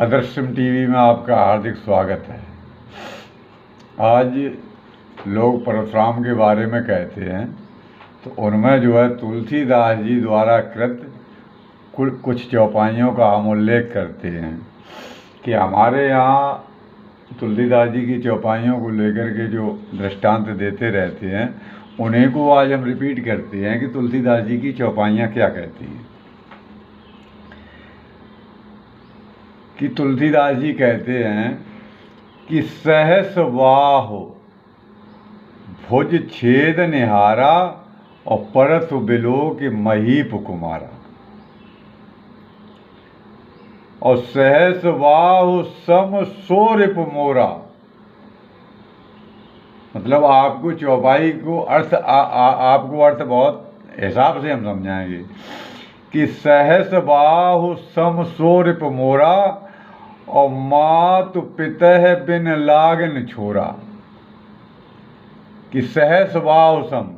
अदृश्यम TV में आपका हार्दिक स्वागत है। आज लोग परशुराम के बारे में कहते हैं, तो उनमें जो है तुलसीदास जी द्वारा कृत कुछ चौपाइयों का हम उल्लेख करते हैं कि हमारे यहाँ तुलसीदास जी की चौपाइयों को लेकर के जो दृष्टांत देते रहते हैं, उन्हीं को आज हम रिपीट करते हैं कि तुलसीदास जी की चौपाइयाँ क्या कहती हैं। कि तुलसीदास जी कहते हैं कि सहस बाहु भुज छेद निहारा और परत बिलो के महीप कुमारा। और सहस बाहु सम सोरिप मोरा, मतलब आपको चौपाई को अर्थ आपको अर्थ बहुत हिसाब से हम समझाएंगे कि सहस बाहु सम सोरिप मोरा और मातु पितह बिन लागन छोरा। कि सहस बाहु सम,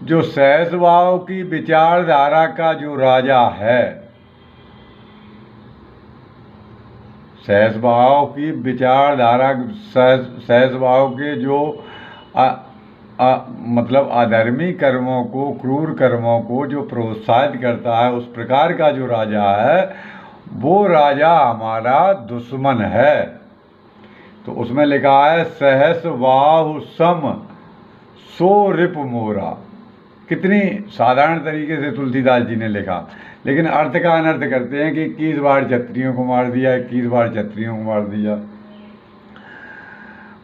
जो सहस बाहु की विचारधारा का जो राजा है, सहस बाहु की विचारधारा, सहस बाहु के जो मतलब अधर्मी कर्मों को, क्रूर कर्मों को जो प्रोत्साहित करता है, उस प्रकार का जो राजा है, वो राजा हमारा दुश्मन है। तो उसमें लिखा है सहस बाहु सम सो रिप मोरा। कितनी साधारण तरीके से तुलसीदास जी ने लिखा, लेकिन अर्थ का अनर्थ करते हैं कि 21 बार क्षत्रियों को मार दिया, 21 बार क्षत्रियों को मार दिया।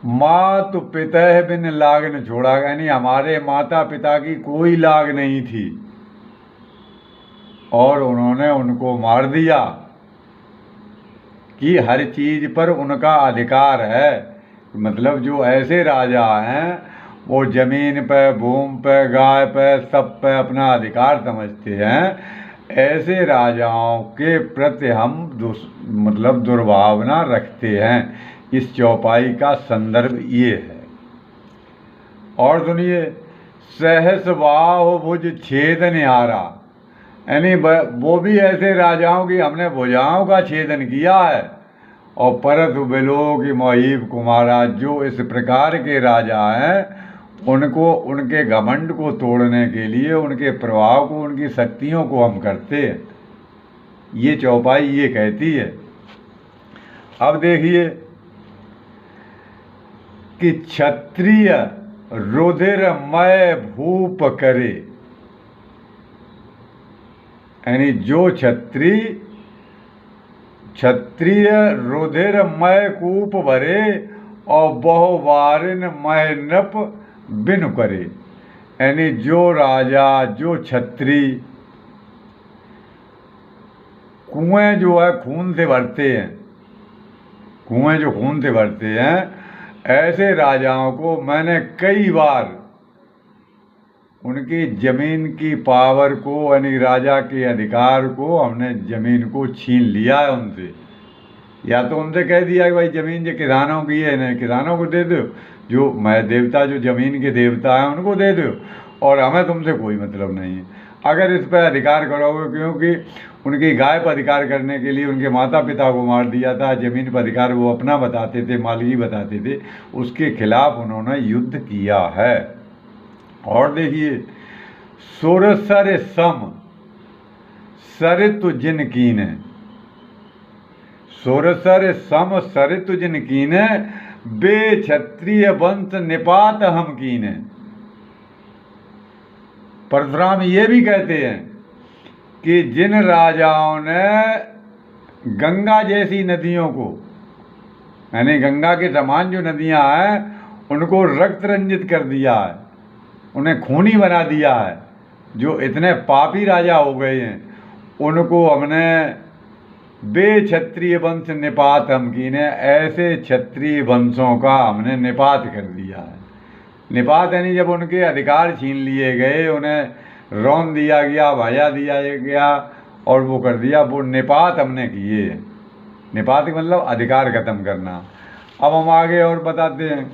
मातु पिता बिन लागन छोड़ा, यानी हमारे माता पिता की कोई लाग नहीं थी और उन्होंने उनको मार दिया। कि हर चीज पर उनका अधिकार है, मतलब जो ऐसे राजा हैं वो जमीन पे, भूमि पे, गाय पे, सब पे अपना अधिकार समझते हैं। ऐसे राजाओं के प्रति हम मतलब दुर्भावना रखते हैं। इस चौपाई का संदर्भ ये है। और सुनिए, सहस बाहु भुज छेद निहारा, यानी वो भी ऐसे राजाओं की हमने भुजाओं का छेदन किया है। और परत बिलो की महीप कुमारा, जो इस प्रकार के राजा हैं, उनको, उनके घमंड को तोड़ने के लिए, उनके प्रभाव को, उनकी शक्तियों को हम करते हैं। ये चौपाई ये कहती है। अब देखिए कि क्षत्रिय रुधिरमय भूप करे, यानी जो क्षत्रिय रुधिरमय कूप भरे और बहुवारिन मय नप बिन करे, यानी जो राजा, जो क्षत्रिय कुएं जो है खून से भरते हैं, कुएं जो खून से भरते हैं, ऐसे राजाओं को मैंने कई बार उनकी जमीन की पावर को, यानी राजा के अधिकार को, हमने जमीन को छीन लिया है उनसे। या तो उनसे कह दिया कि भाई जमीन जो किसानों की है, नहीं किसानों को दे दो, जो मैं देवता, जो जमीन के देवता हैं उनको दे दो, और हमें तुमसे कोई मतलब नहीं है। अगर इस पर अधिकार करोगे, क्योंकि उनकी गाय पर अधिकार करने के लिए उनके माता पिता को मार दिया था, जमीन पर अधिकार वो अपना बताते थे, मालिकी बताते थे, उसके खिलाफ उन्होंने युद्ध किया है। और देखिए, सुरसर सम सरितु जिन कीने, सुरसर सम सरितु जिन कीने, बे क्षत्रिय वंश निपात हम कीने। परशुराम ये भी कहते हैं कि जिन राजाओं ने गंगा जैसी नदियों को, यानी गंगा के समान जो नदियां हैं, उनको रक्त रंजित कर दिया है, उन्हें खूनी बना दिया है, जो इतने पापी राजा हो गए हैं, उनको हमने बे क्षत्रिय वंश निपात हम कीने, ऐसे क्षत्रिय वंशों का हमने निपात कर दिया है। निपात यानी जब उनके अधिकार छीन लिए गए, उन्हें रौंद दिया गया, भजा दिया गया और वो कर दिया, वो निपात हमने किए। निपात का मतलब अधिकार खत्म करना। अब हम आगे और बताते हैं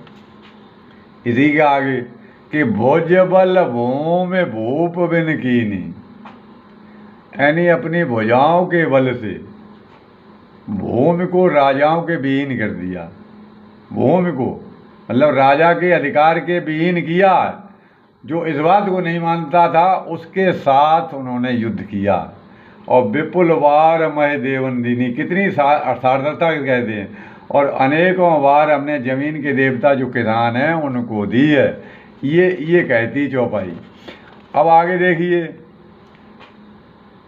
इसी के आगे कि भुज बल भूमि भूप बिन कीनी, यानी अपनी भुजाओं के बल से, भूमि भूमि को राजाओं के विहीन कर दिया। भूमि को मतलब राजा के अधिकार के विहीन किया। जो इस बात को नहीं मानता था उसके साथ उन्होंने युद्ध किया। और विपुल वार मह देवनदिनी, कितनी सार्थकता कहते हैं। और अनेकों बार हमने जमीन के देवता जो किसान हैं उनको दी है। ये कहती चौपाई। अब आगे देखिए,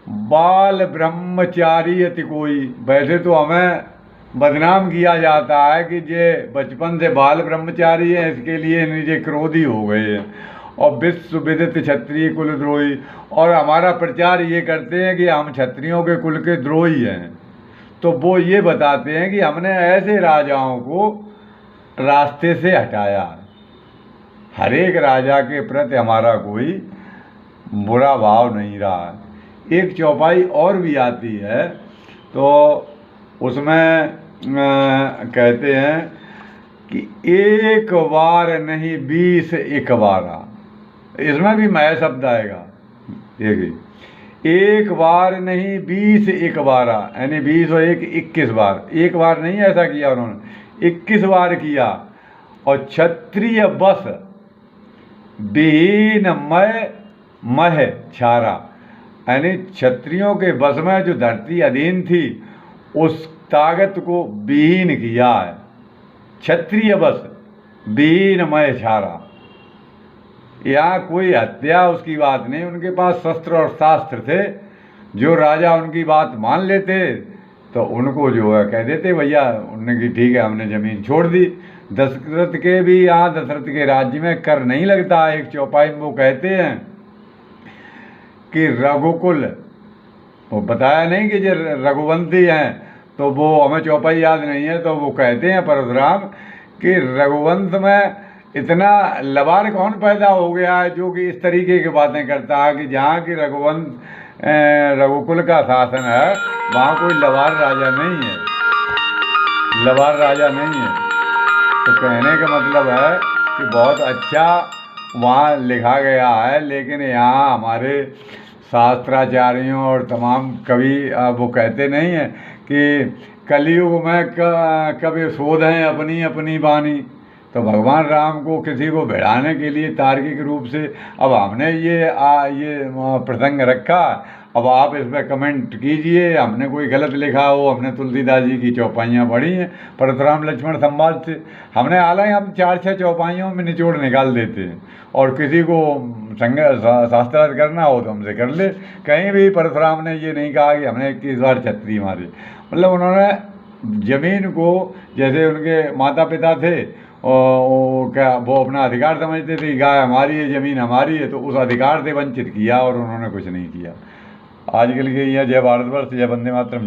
बाल ब्रह्मचारी अति कोई। वैसे तो हमें बदनाम किया जाता है कि ये बचपन से बाल ब्रह्मचारी हैं, इसके लिए नीचे क्रोधी हो गए हैं। और विश्व विदित क्षत्रिय कुलद्रोही, और हमारा प्रचार ये करते हैं कि हम क्षत्रियों के कुल के द्रोही हैं। तो वो ये बताते हैं कि हमने ऐसे राजाओं को रास्ते से हटाया। हर एक राजा के प्रति हमारा कोई बुरा भाव नहीं रहा। एक चौपाई और भी आती है, तो उसमें कहते हैं कि एक बार नहीं 20 एक बारा। इसमें भी मैं शब्द आएगा। एक बार नहीं 20 एक बारा, यानी 20 और 1 21 बार। एक बार नहीं ऐसा किया उन्होंने, 21 बार किया। और क्षत्रिय बस विहीन मह छारा, यानी क्षत्रियों के बस में जो धरती अधीन थी उस ताकत को विहीन किया है। क्षत्रिय बस विहीन मय छारा। यहाँ कोई हत्या उसकी बात नहीं, उनके पास शस्त्र और शास्त्र थे। जो राजा उनकी बात मान लेते तो उनको जो है कह देते भैया, उन्होंने कि ठीक है हमने ज़मीन छोड़ दी। दशरथ के भी यहाँ दशरथ के राज्य में कर नहीं लगता। एक चौपाई में वो कहते हैं कि रघुकुल, वो बताया नहीं कि जो रघुवंशी हैं, तो वो हमें चौपाई याद नहीं है। तो वो कहते हैं परशुराम कि रघुवंश में इतना लबार कौन पैदा हो गया है जो कि इस तरीके की बातें करता है कि जहाँ की रघुकुल का शासन है वहाँ कोई लबार राजा नहीं है, लबार राजा नहीं है। तो कहने का मतलब है कि बहुत अच्छा वहाँ लिखा गया है, लेकिन यहाँ हमारे शास्त्राचार्यों और तमाम कवि वो कहते नहीं हैं कि कलयुग में कभी शोध हैं अपनी अपनी बानी। तो भगवान राम को किसी को भिड़ाने के लिए तार्किक रूप से अब हमने ये प्रसंग रखा। अब आप इस पर कमेंट कीजिए, हमने कोई गलत लिखा हो। हमने तुलसीदास जी की चौपाइयाँ पढ़ी हैं परशुराम लक्ष्मण संवाद से। हमने हालांकि हम 4-6 चौपाइयों में निचोड़ निकाल देते हैं, और किसी को शास्त्रार्थ करना हो तो हमसे कर ले। कहीं भी परशुराम ने ये नहीं कहा कि हमने 21 बार छतरी मारी। मतलब उन्होंने ज़मीन को, जैसे उनके माता पिता थे और क्या वो अपना अधिकार समझते थे, गाय हमारी है, ज़मीन हमारी है, तो उस अधिकार से वंचित किया और उन्होंने कुछ नहीं किया। आजकल के यहाँ जय भारतवर्ष, जय वंदे मातरम।